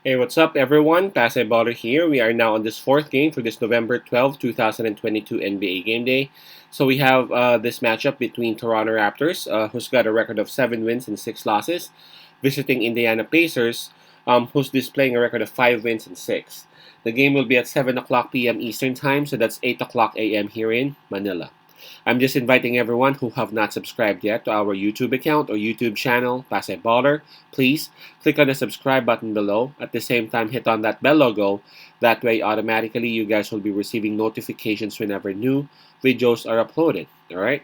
Hey, what's up, everyone? Pasay Baller here. We are now on this fourth game for this November 12, 2022 NBA Game Day. So we have this matchup between Toronto Raptors, who's got a record of 7 wins and 6 losses, visiting Indiana Pacers, who's displaying a record of 5 wins and 6. The game will be at 7 o'clock p.m. Eastern Time, so that's 8 o'clock a.m. here in Manila. I'm just inviting everyone who have not subscribed yet to our YouTube account or YouTube channel, Pasay Baller. Please click on the subscribe button below. At the same time, hit on that bell logo. That way, automatically, you guys will be receiving notifications whenever new videos are uploaded. All right.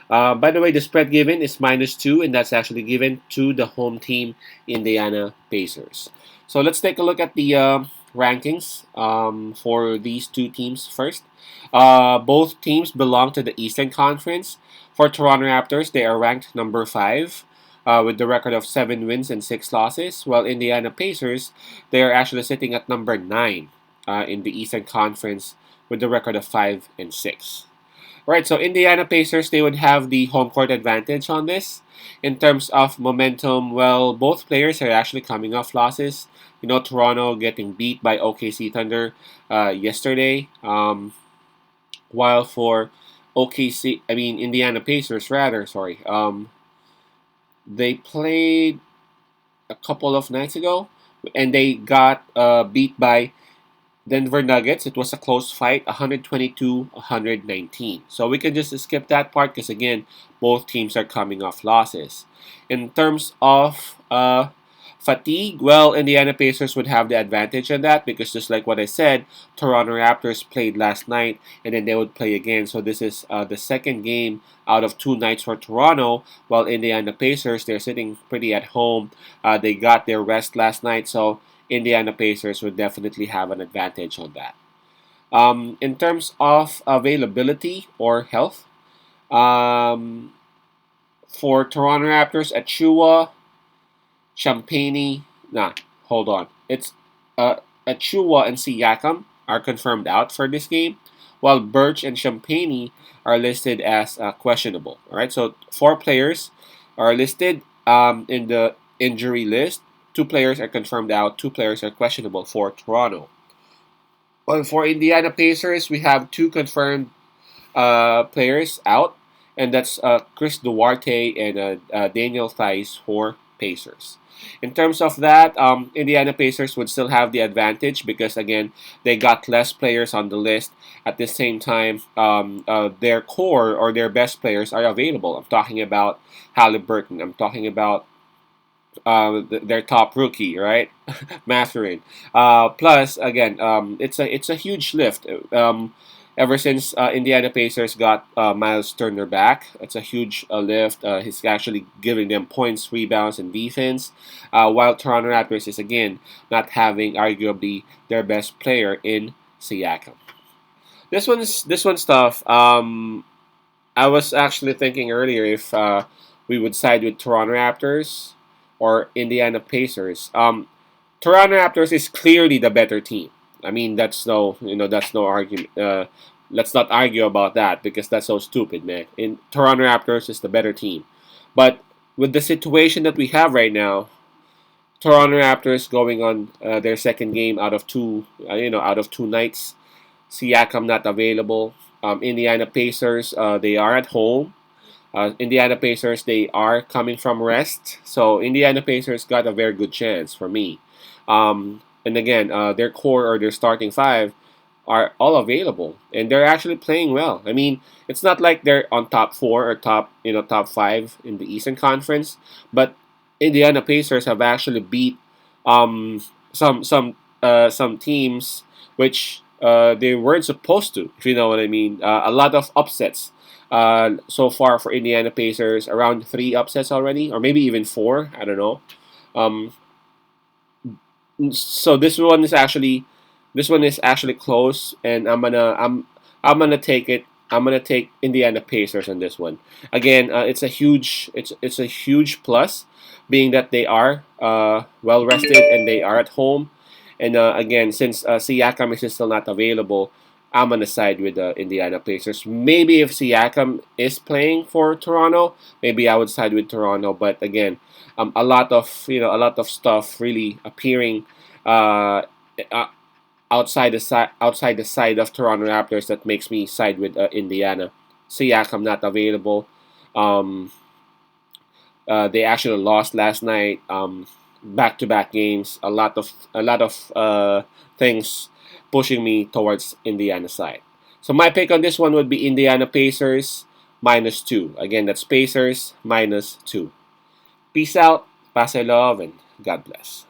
By the way, the spread given is -2, and that's actually given to the home team, Indiana Pacers. So let's take a look at the rankings for these two teams first. Both teams belong to the Eastern Conference. For Toronto Raptors, they are ranked number 5 with the record of 7 wins and 6 losses, while Indiana Pacers, they are actually sitting at number 9 in the Eastern Conference with the record of 5 and 6. Right, so Indiana Pacers, they would have the home court advantage on this. In terms of momentum, well, both players are actually coming off losses. Toronto getting beat by OKC Thunder yesterday, while for Indiana Pacers, rather, sorry, they played a couple of nights ago, and they got beat by Denver Nuggets. It was a close fight, 122-119. So we can just skip that part because, again, both teams are coming off losses. In terms of fatigue, well, Indiana Pacers would have the advantage on that because, just like what I said, Toronto Raptors played last night and then they would play again. So this is the second game out of 2 nights for Toronto, while Indiana Pacers, they're sitting pretty at home. They got their rest last night, so Indiana Pacers would definitely have an advantage on that. In terms of availability or health, um, for Toronto Raptors, Achua, Champagny, hold on. It's Achua and Siakam are confirmed out for this game, while Birch and Champagny are listed as questionable. All right, so 4 players are listed in the injury list. 2 players are confirmed out. 2 players are questionable for Toronto. Well, for Indiana Pacers, we have 2 confirmed players out, and that's Chris Duarte and Daniel Theis for Pacers. In terms of that, Indiana Pacers would still have the advantage because, again, they got less players on the list. At the same time, their core or their best players are available. I'm talking about Halliburton. I'm talking about their top rookie, right, Mathurin. Plus, again, it's a huge lift. Ever since Indiana Pacers got Miles Turner back, it's a huge lift. He's actually giving them points, rebounds, and defense. While Toronto Raptors is again not having arguably their best player in Siakam. This one's tough. I was actually thinking earlier if we would side with Toronto Raptors or Indiana Pacers. Toronto Raptors is clearly the better team. I mean, that's no argument. Let's not argue about that because that's so stupid, man. In Toronto Raptors is the better team, but with the situation that we have right now, Toronto Raptors going on their second game out of two, out of 2 nights. Siakam not available. Indiana Pacers, they are at home. Indiana Pacers, they are coming from rest, so Indiana Pacers got a very good chance for me. And again, their core or their starting 5 are all available, and they're actually playing well. I mean, it's not like they're on top 4 or top 5 in the Eastern Conference, but Indiana Pacers have actually beat um, some teams which they weren't supposed to, if you know what I mean. A lot of upsets so far for Indiana Pacers, around 3 upsets already, or maybe even 4. I don't know. Um, so this one is actually close, and I'm gonna take it. I'm gonna take Indiana Pacers on this one. Again, it's a huge plus, being that they are well rested and they are at home, and again, since Siakam is still not available, I'm gonna side with the Indiana Pacers. Maybe if Siakam is playing for Toronto, maybe I would side with Toronto. But again, a lot of stuff really appearing uh, uh, outside the side of Toronto Raptors that makes me side with Indiana. Siakam not available. Um, they actually lost last night. Back-to-back games. A lot of things pushing me towards Indiana side. So my pick on this one would be Indiana Pacers -2. Again, that's Pacers -2. Peace out, pass I love, and God bless.